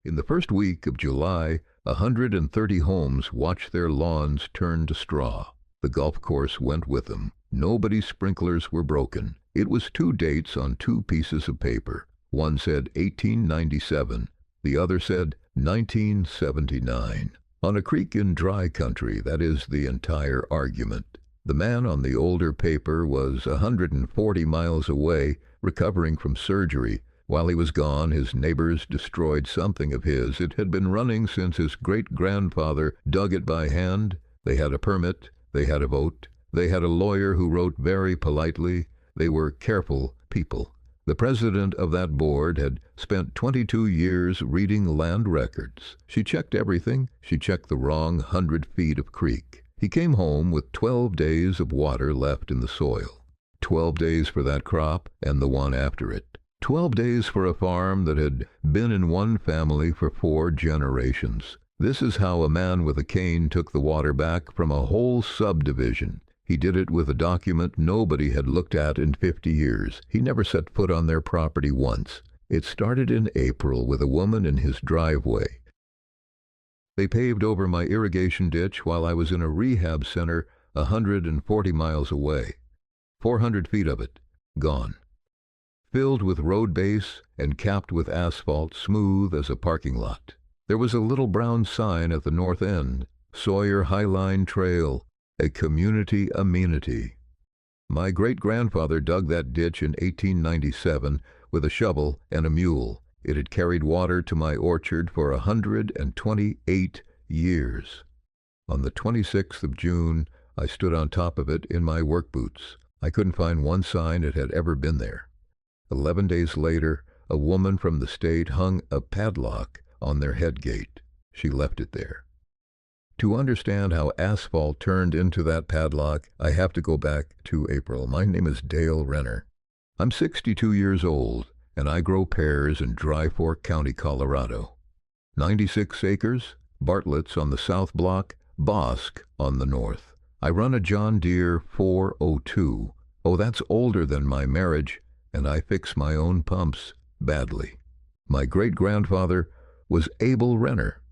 In the first week of July, 130 homes watched their lawns turn to straw. The golf course went with them. Nobody's sprinklers were broken. It was two dates on two pieces of paper. One said 1897. The other said 1979. On a creek in dry country, that is the entire argument. The man on the older paper was 140 miles away, recovering from surgery. While he was gone, his neighbors destroyed something of his. It had been running since his great-grandfather dug it by hand. They had a permit. They had a vote. They had a lawyer who wrote very politely. They were careful people. The president of that board had spent 22 years reading land records. She checked everything. She checked the wrong 100 feet of creek. He came home with 12 days of water left in the soil. 12 days for that crop and the one after it. 12 days for a farm that had been in one family for 4 generations. This is how a man with a cane took the water back from a whole subdivision. He did it with a document nobody had looked at in 50 years. He never set foot on their property once. It started in April with a woman in his driveway. They paved over my irrigation ditch while I was in a rehab center 140 miles away. 400 feet of it, gone. Filled with road base and capped with asphalt smooth as a parking lot. There was a little brown sign at the north end, Sawyer Highline Trail, a community amenity. My great-grandfather dug that ditch in 1897 with a shovel and a mule. It had carried water to my orchard for 128 years. On the 26th of June, I stood on top of it in my work boots. I couldn't find one sign it had ever been there. 11 days later, a woman from the state hung a padlock on their head gate. She left it there. To understand how asphalt turned into that padlock, I have to go back to April. My name is Dale Renner. I'm 62 years old, and I grow pears in Dry Fork County, Colorado. 96 acres, Bartlett's on the south block, Bosque on the north. I run a John Deere 402. Oh, that's older than my marriage, and I fix my own pumps badly. My great-grandfather was Abel Renner.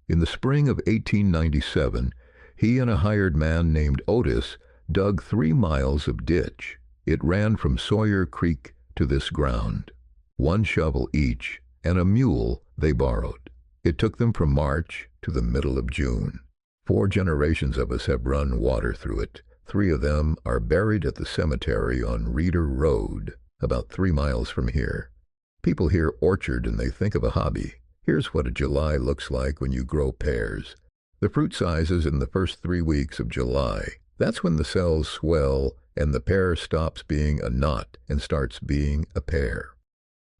In the spring of 1897, he and a hired man named Otis dug 3 miles of ditch. It ran from Sawyer Creek to this ground. 1 shovel each, and a mule they borrowed. It took them from March to the middle of June. 4 generations of us have run water through it. 3 of them are buried at the cemetery on Reeder Road, about 3 miles from here. People hear orchard and they think of a hobby. Here's what a July looks like when you grow pears. The fruit sizes in the first 3 weeks of July. That's when the cells swell and the pear stops being a knot and starts being a pear.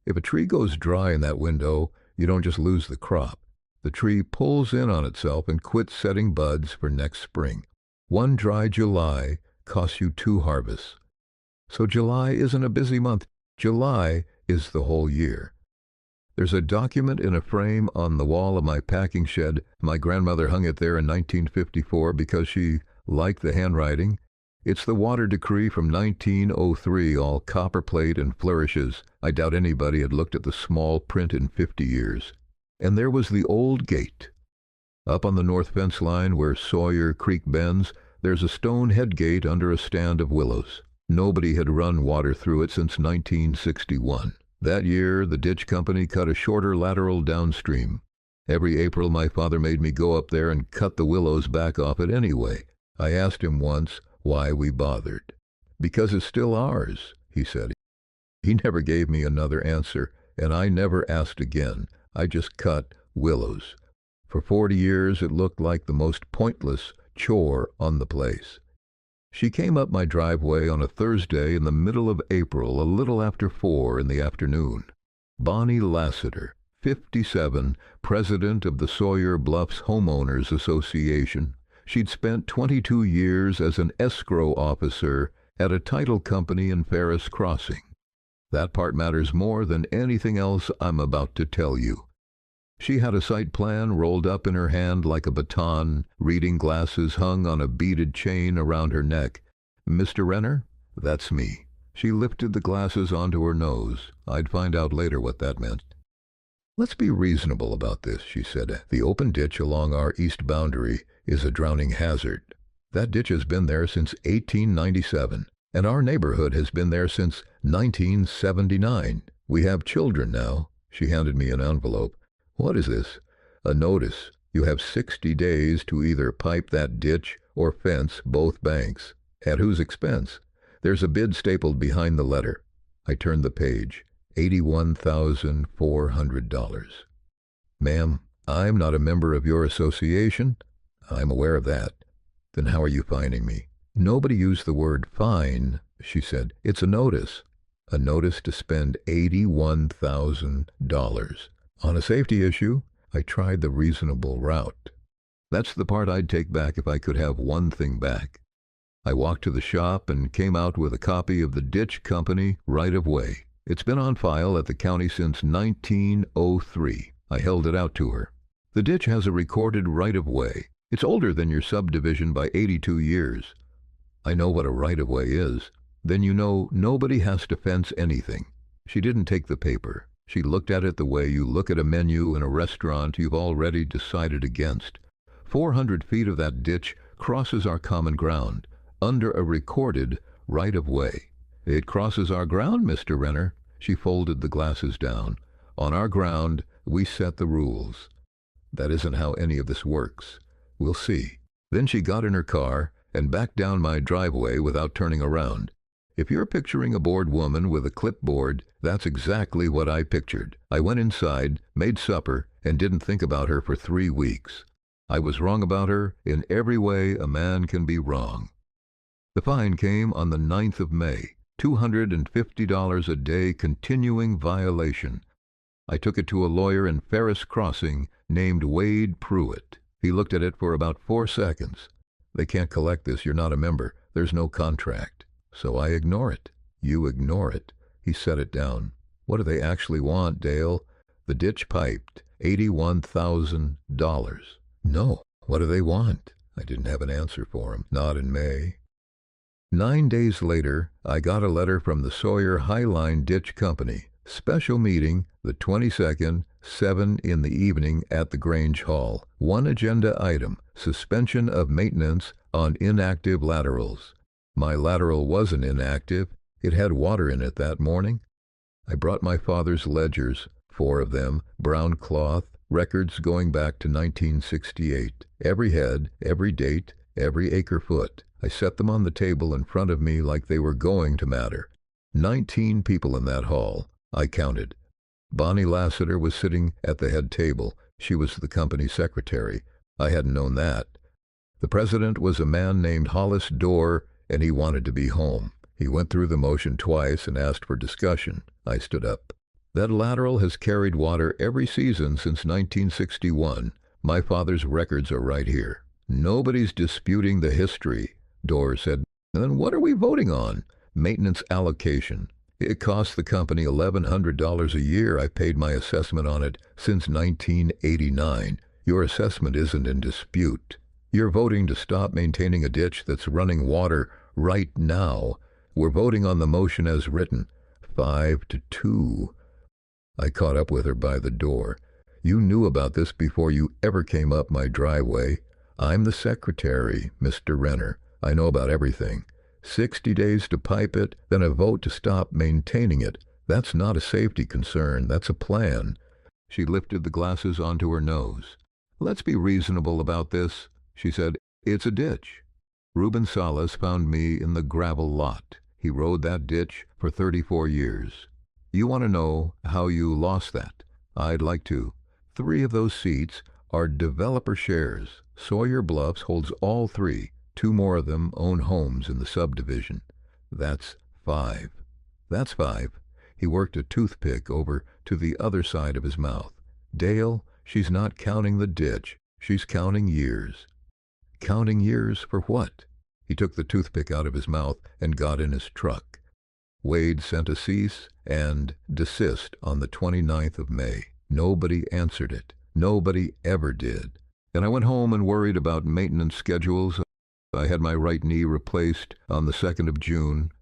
If a tree goes dry in that window, you don't just lose the crop. The tree pulls in on itself and quits setting buds for next spring. 1 dry July costs you 2 harvests. So July isn't a busy month. July is the whole year. There's a document in a frame on the wall of my packing shed. My grandmother hung it there in 1954 because she liked the handwriting. It's the water decree from 1903, all copperplate and flourishes. I doubt anybody had looked at the small print in 50 years. And there was the old gate. Up on the north fence line where Sawyer Creek bends, there's a stone head gate under a stand of willows. Nobody had run water through it since 1961. That year, the ditch company cut a shorter lateral downstream. Every April, my father made me go up there and cut the willows back off it anyway. I asked him once why we bothered. Because it's still ours, he said. He never gave me another answer, and I never asked again. I just cut willows. For 40 years, it looked like the most pointless chore on the place. She came up my driveway on a Thursday in the middle of April, a little after 4 in the afternoon. Bonnie Lassiter, 57, president of the Sawyer Bluffs Homeowners Association. She'd spent 22 years as an escrow officer at a title company in Ferris Crossing. That part matters more than anything else I'm about to tell you. She had a site plan rolled up in her hand like a baton, reading glasses hung on a beaded chain around her neck. Mr. Renner? That's me. She lifted the glasses onto her nose. I'd find out later what that meant. Let's be reasonable about this, she said. The open ditch along our east boundary is a drowning hazard. That ditch has been there since 1897, and our neighborhood has been there since 1979. We have children now. She handed me an envelope. What is this? A notice. You have 60 days to either pipe that ditch or fence both banks. At whose expense? There's a bid stapled behind the letter. I turned the page. $81,400. Ma'am, I'm not a member of your association. I'm aware of that. Then how are you fining me? Nobody used the word fine, she said. It's a notice. A notice to spend $81,000. On a safety issue, I tried the reasonable route. That's the part I'd take back if I could have one thing back. I walked to the shop and came out with a copy of the Ditch Company right-of-way. It's been on file at the county since 1903. I held it out to her. The ditch has a recorded right-of-way. It's older than your subdivision by 82 years. I know what a right-of-way is. Then you know nobody has to fence anything. She didn't take the paper. She looked at it the way you look at a menu in a restaurant you've already decided against. 400 feet of that ditch crosses our common ground, under a recorded right-of-way. It crosses our ground, Mr. Renner. She folded the glasses down. On our ground, we set the rules. That isn't how any of this works. We'll see. Then she got in her car and backed down my driveway without turning around. If you're picturing a bored woman with a clipboard, that's exactly what I pictured. I went inside, made supper, and didn't think about her for 3 weeks. I was wrong about her in every way a man can be wrong. The fine came on the 9th of May. $250 a day continuing violation. I took it to a lawyer in Ferris Crossing named Wade Pruitt. He looked at it for about 4 seconds. They can't collect this. You're not a member. There's no contract. So I ignore it. You ignore it. He set it down. What do they actually want, Dale? The ditch piped. $81,000. No. What do they want? I didn't have an answer for him. Not in May. 9 days later, I got a letter from the Sawyer Highline Ditch Company. Special meeting, the 22nd, 7 in the evening at the Grange Hall. One agenda item, suspension of maintenance on inactive laterals. My lateral wasn't inactive. It had water in it that morning. I brought my father's ledgers, 4 of them, brown cloth, records going back to 1968. Every head, every date, every acre-foot. I set them on the table in front of me like they were going to matter. 19 people in that hall. I counted. Bonnie Lassiter was sitting at the head table. She was the company secretary. I hadn't known that. The president was a man named Hollis Dorr, and he wanted to be home. He went through the motion twice and asked for discussion. I stood up. That lateral has carried water every season since 1961. My father's records are right here. Nobody's disputing the history. Dorr said, then what are we voting on? Maintenance allocation. It cost the company $1,100 a year. I paid my assessment on it since 1989. Your assessment isn't in dispute. You're voting to stop maintaining a ditch that's running water right now. We're voting on the motion as written. 5-2. I caught up with her by the door. You knew about this before you ever came up my driveway. I'm the secretary, Mr. Renner. I know about everything. 60 days to pipe it, then a vote to stop maintaining it. That's not a safety concern. That's a plan. She lifted the glasses onto her nose. Let's be reasonable about this, she said. It's a ditch. Reuben Salas found me in the gravel lot. He rode that ditch for 34 years. You want to know how you lost that? I'd like to. 3 of those seats are developer shares. Sawyer Bluffs holds all 3. 2 more of them own homes in the subdivision. That's 5. That's 5. He worked a toothpick over to the other side of his mouth. Dale, she's not counting the ditch. She's counting years. Counting years for what? He took the toothpick out of his mouth and got in his truck. Wade sent a cease and desist on the 29th of May. Nobody answered it. Nobody ever did. And I went home and worried about maintenance schedules. I had my right knee replaced on the 2nd of June.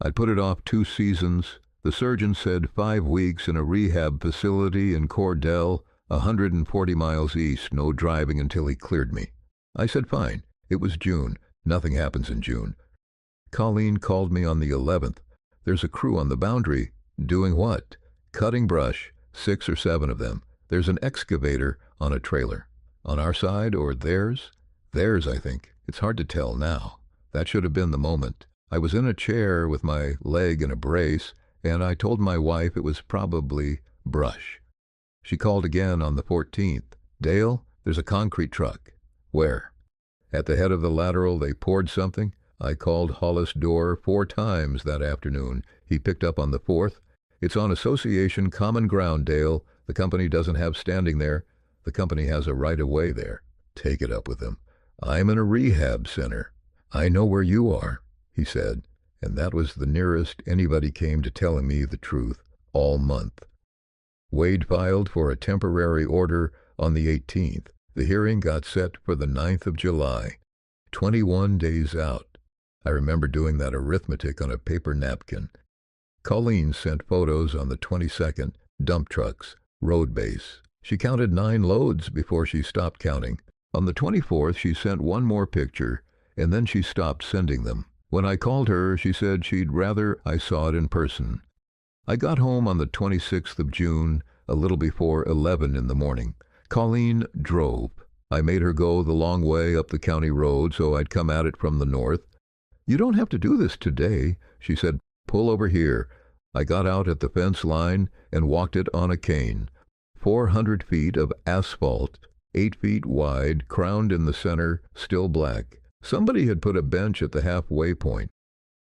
I'd put it off 2 seasons. The surgeon said 5 weeks in a rehab facility in Cordell, 140 miles east, no driving until he cleared me. I said fine. It was June. Nothing happens in June. Colleen called me on the 11th. There's a crew on the boundary. Doing what? Cutting brush, 6 or 7 of them. There's an excavator on a trailer. On our side or theirs? Theirs, I think. It's hard to tell now. That should have been the moment. I was in a chair with my leg in a brace, and I told my wife it was probably brush. She called again on the 14th. Dale, there's a concrete truck. Where? At the head of the lateral they poured something. I called Hollis Dorr 4 times that afternoon. He picked up on the 4th. It's on association common ground, Dale. The company doesn't have standing there. The company has a right-of-way there. Take it up with them. I'm in a rehab center. I know where you are, he said, and that was the nearest anybody came to telling me the truth all month. Wade filed for a temporary order on the 18th. The hearing got set for the 9th of July, 21 days out. I remember doing that arithmetic on a paper napkin. Colleen sent photos on the 22nd, dump trucks, road base. She counted 9 loads before she stopped counting. On the 24th, she sent 1 more picture, and then she stopped sending them. When I called her, she said she'd rather I saw it in person. I got home on the 26th of June, a little before 11 in the morning. Colleen drove. I made her go the long way up the county road so I'd come at it from the north. You don't have to do this today, she said. Pull over here. I got out at the fence line and walked it on a cane. 400 feet of asphalt, 8 feet wide, crowned in the center, still black. Somebody had put a bench at the halfway point.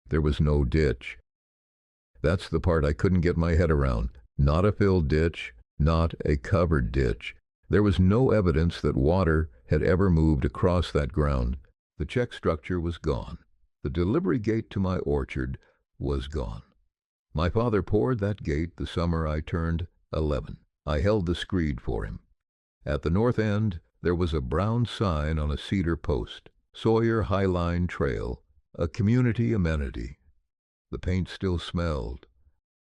There was no ditch. That's the part I couldn't get my head around. Not a filled ditch, not a covered ditch. There was no evidence that water had ever moved across that ground. The check structure was gone. The delivery gate to my orchard was gone. My father poured that gate the summer I turned 11. I held the screed for him. At the north end, there was a brown sign on a cedar post. Sawyer Highline Trail, a community amenity. The paint still smelled.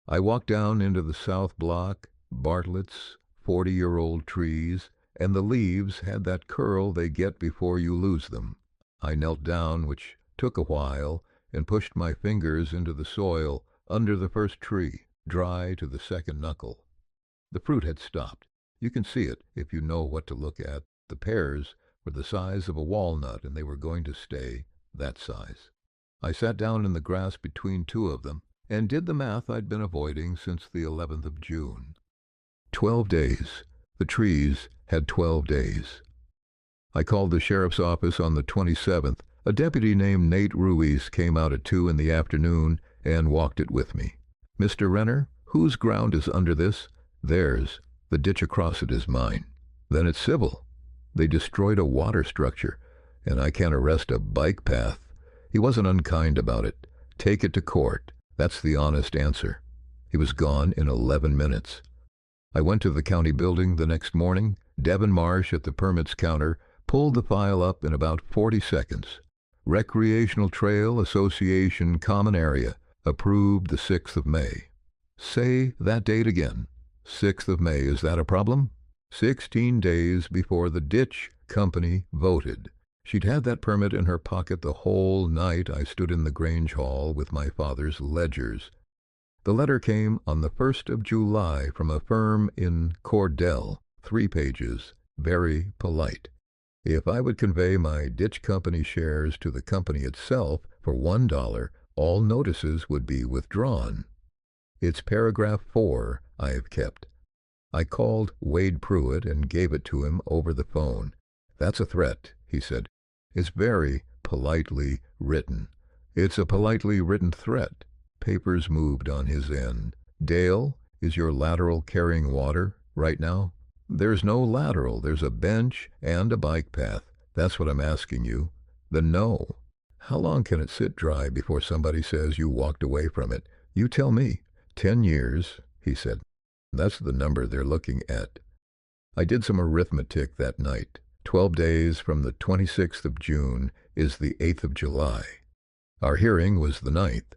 I walked down into the south block, Bartlett's, 40-year-old trees, and the leaves had that curl they get before you lose them. I knelt down, which took a while, and pushed my fingers into the soil under the first tree, dry to the second knuckle. The fruit had stopped. You can see it if you know what to look at. The pears were the size of a walnut, and they were going to stay that size. I sat down in the grass between 2 of them and did the math I'd been avoiding since the 11th of June. 12 days. The trees had 12 days. I called the sheriff's office on the 27th. A deputy named Nate Ruiz came out at 2 in the afternoon and walked it with me. Mr. Renner, whose ground is under this? Theirs. The ditch across it is mine. Then it's civil. They destroyed a water structure, and I can't arrest a bike path. He wasn't unkind about it. Take it to court. That's the honest answer. He was gone in 11 minutes. I went to the county building the next morning. Devin Marsh at the permits counter pulled the file up in about 40 seconds. Recreational Trail Association Common Area, approved the 6th of May. Say that date again. 6th of May, is that a problem? 16 days before the ditch company voted. She'd had that permit in her pocket the whole night I stood in the Grange Hall with my father's ledgers. The letter came on the 1st of July from a firm in Cordell, 3 pages, very polite. If I would convey my ditch company shares to the company itself for $1, all notices would be withdrawn. It's paragraph 4 I have kept. I called Wade Pruitt and gave it to him over the phone. That's a threat, he said. It's very politely written. It's a politely written threat. Papers moved on his end. Dale, is your lateral carrying water right now? There's no lateral. There's a bench and a bike path. That's what I'm asking you. Then no. How long can it sit dry before somebody says you walked away from it? You tell me. 10 years, he said. That's the number they're looking at. I did some arithmetic that night. 12 days from the 26th of June is the 8th of July. Our hearing was the 9th.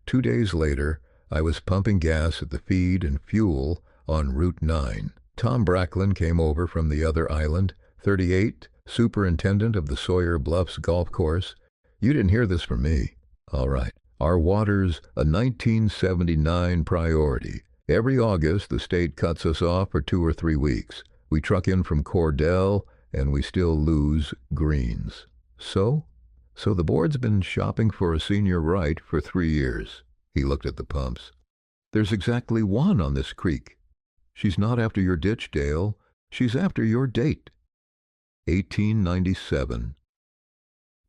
2 days later, I was pumping gas at the feed and fuel on Route 9. Tom Bracklin came over from the other island, 38, superintendent of the Sawyer Bluffs golf course. You didn't hear this from me. All right. Our water's a 1979 priority. Every August, the state cuts us off for 2 or 3 weeks. We truck in from Cordell, and we still lose greens. So the board's been shopping for a senior right for 3 years. He looked at the pumps. There's exactly one on this creek. She's not after your ditch, Dale. She's after your date. 1897.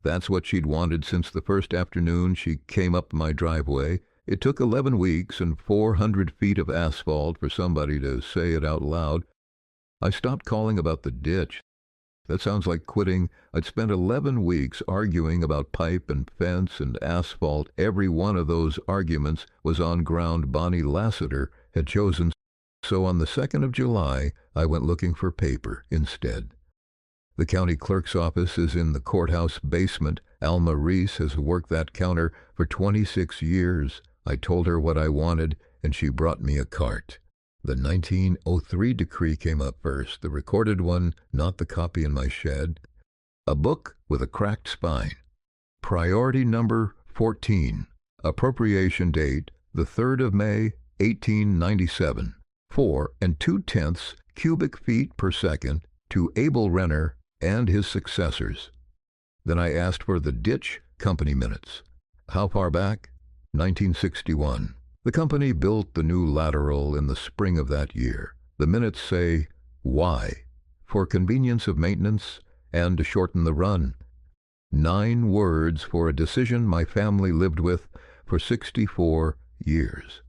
That's what she'd wanted since the first afternoon she came up my driveway. It took 11 weeks and 400 feet of asphalt for somebody to say it out loud. I stopped calling about the ditch. That sounds like quitting. I'd spent 11 weeks arguing about pipe and fence and asphalt. Every one of those arguments was on ground Bonnie Lassiter had chosen. So on the 2nd of July, I went looking for paper instead. The county clerk's office is in the courthouse basement. Alma Reese has worked that counter for 26 years. I told her what I wanted, and she brought me a cart. The 1903 decree came up first, the recorded one, not the copy in my shed. A book with a cracked spine. Priority number 14. Appropriation date, the 3rd of May, 1897. 4 2/10 cubic feet per second to Abel Renner and his successors. Then I asked for the ditch company minutes. How far back? 1961. The company built the new lateral in the spring of that year. The minutes say, why? For convenience of maintenance and to shorten the run. 9 words for a decision my family lived with for 64 years.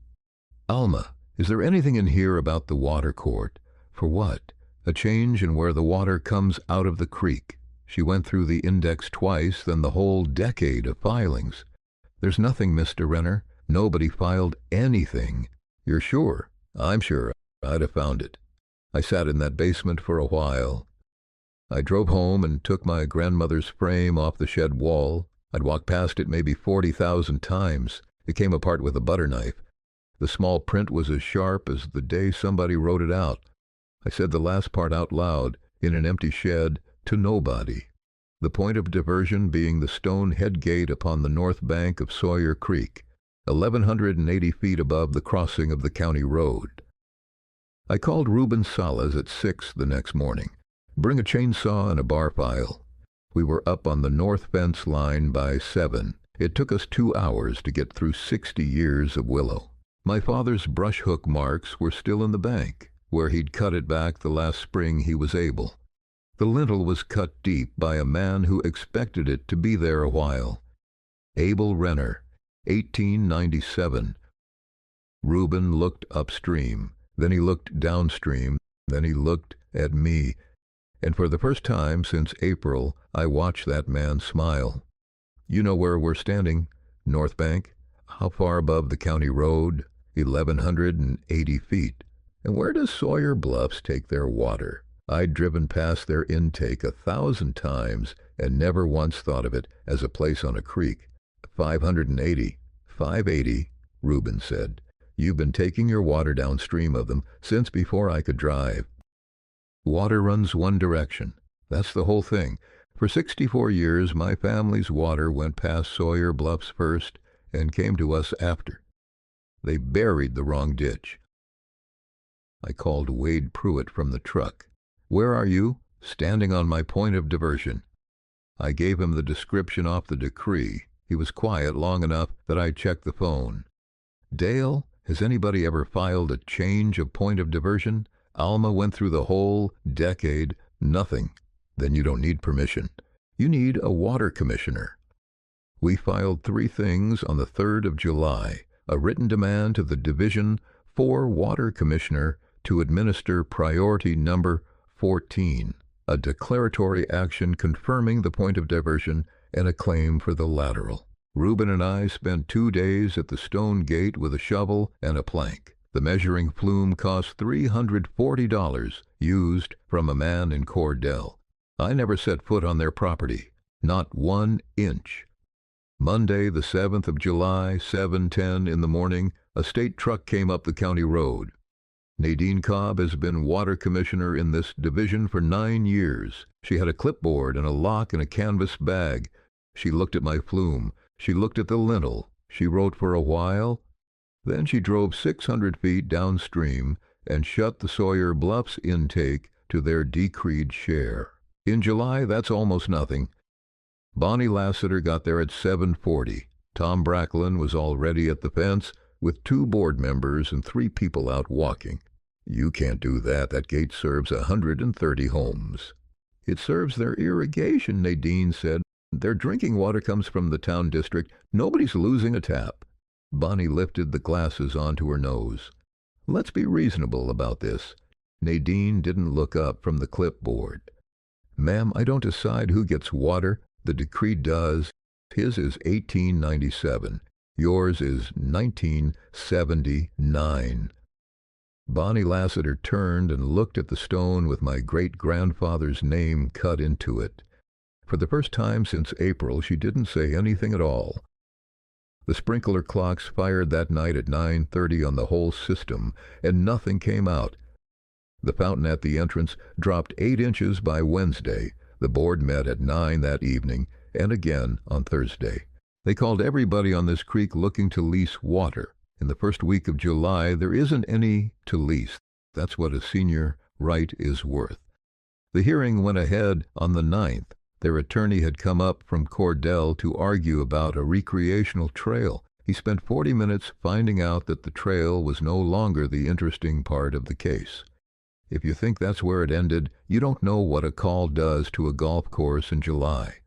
Alma, is there anything in here about the water court? For what? A change in where the water comes out of the creek. She went through the index twice, then the whole decade of filings. There's nothing, Mr. Renner. Nobody filed anything. You're sure? I'm sure. I'd have found it. I sat in that basement for a while. I drove home and took my grandmother's frame off the shed wall. I'd walked past it maybe 40,000 times. It came apart with a butter knife. The small print was as sharp as the day somebody wrote it out. I said the last part out loud, in an empty shed, to nobody. The point of diversion being the stone head gate upon the north bank of Sawyer Creek, 1,180 feet above the crossing of the county road. I called Reuben Salas at 6 the next morning. Bring a chainsaw and a bar file. We were up on the north fence line by 7. It took us 2 hours to get through 60 years of willow. My father's brush hook marks were still in the bank, where he'd cut it back the last spring he was able. The lintel was cut deep by a man who expected it to be there a while. Abel Renner, 1897. Reuben looked upstream, then he looked downstream, then he looked at me, and for the first time since April, I watched that man smile. You know where we're standing? North Bank. How far above the county road? 1,180 feet. And where does Sawyer Bluffs take their water? I'd driven past their intake 1,000 times and never once thought of it as a place on a creek. 580. 580, Reuben said. You've been taking your water downstream of them since before I could drive. Water runs one direction. That's the whole thing. For 64 years, my family's water went past Sawyer Bluffs first and came to us after. They buried the wrong ditch. I called Wade Pruitt from the truck. Where are you? Standing on my point of diversion. I gave him the description off the decree. He was quiet long enough that I checked the phone. Dale, has anybody ever filed a change of point of diversion? Alma went through the whole decade. Nothing. Then you don't need permission. You need a water commissioner. We filed 3 things on the 3rd of July. A written demand to the division for water commissioner to administer priority number 14, a declaratory action confirming the point of diversion, and a claim for the lateral. Reuben and I spent 2 days at the stone gate with a shovel and a plank. The measuring flume cost $340, used from a man in Cordell. I never set foot on their property, not 1 inch. Monday, the 7th of July, 7:10 in the morning, a state truck came up the county road. Nadine Cobb has been water commissioner in this division for 9 years. She had a clipboard and a lock and a canvas bag. She looked at my flume. She looked at the lintel. She wrote for a while. Then she drove 600 feet downstream and shut the Sawyer Bluffs intake to their decreed share. In July, that's almost nothing. Bonnie Lassiter got there at 7:40. Tom Bracklin was already at the fence with 2 board members and 3 people out walking. You can't do that. That gate serves 130 homes. It serves their irrigation, Nadine said. Their drinking water comes from the town district. Nobody's losing a tap. Bonnie lifted the glasses onto her nose. Let's be reasonable about this. Nadine didn't look up from the clipboard. Ma'am, I don't decide who gets water. The decree does. His is 1897. Yours is 1979. Bonnie Lassiter turned and looked at the stone with my great-grandfather's name cut into it. For the first time since April, she didn't say anything at all. The sprinkler clocks fired that night at 9:30 on the whole system, and nothing came out. The fountain at the entrance dropped 8 inches by Wednesday. The board met at 9 that evening, and again on Thursday. They called everybody on this creek looking to lease water. In the first week of July, there isn't any to lease. That's what a senior right is worth. The hearing went ahead on the 9th. Their attorney had come up from Cordell to argue about a recreational trail. He spent 40 minutes finding out that the trail was no longer the interesting part of the case. If you think that's where it ended, you don't know what a call does to a golf course in July.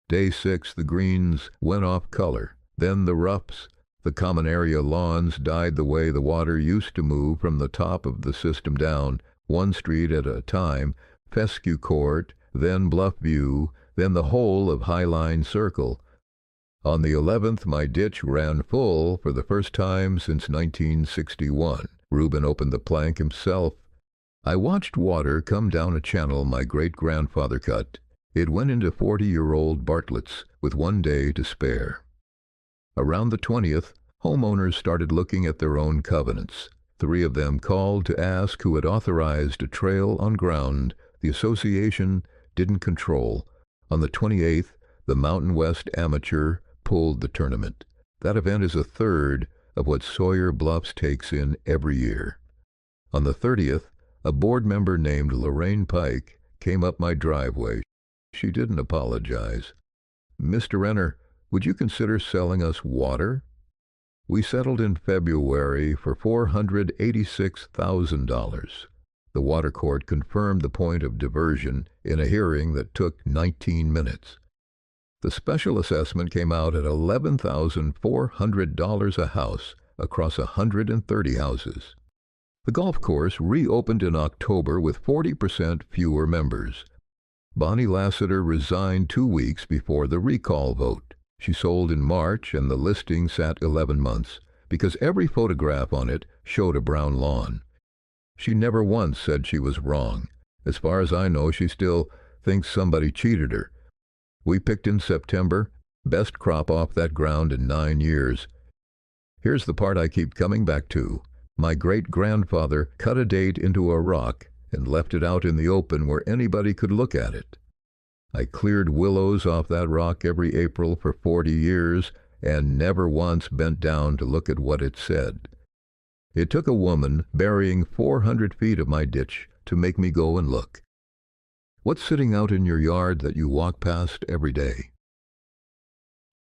Day 6, the greens went off color. Then the roughs. The common area lawns died the way the water used to move from the top of the system down, 1 street at a time, Fescue Court, then Bluff View, then the whole of Highline Circle. On the 11th, my ditch ran full for the first time since 1961. Reuben opened the plank himself. I watched water come down a channel my great-grandfather cut. It went into 40-year-old Bartlett's with 1 day to spare. Around the 20th, homeowners started looking at their own covenants. 3 of them called to ask who had authorized a trail on ground the association didn't control. On the 28th, the Mountain West Amateur pulled the tournament. That event is 1/3 of what Sawyer Bluffs takes in every year. On the 30th, a board member named Lorraine Pike came up my driveway. She didn't apologize. Mr. Renner, would you consider selling us water? We settled in February for $486,000. The water court confirmed the point of diversion in a hearing that took 19 minutes. The special assessment came out at $11,400 a house across 130 houses. The golf course reopened in October with 40% fewer members. Bonnie Lassiter resigned 2 weeks before the recall vote. She sold in March, and the listing sat 11 months, because every photograph on it showed a brown lawn. She never once said she was wrong. As far as I know, she still thinks somebody cheated her. We picked in September, best crop off that ground in 9 years. Here's the part I keep coming back to. My great-grandfather cut a date into a rock and left it out in the open where anybody could look at it. I cleared willows off that rock every April for 40 years and never once bent down to look at what it said. It took a woman burying 400 feet of my ditch to make me go and look. What's sitting out in your yard that you walk past every day?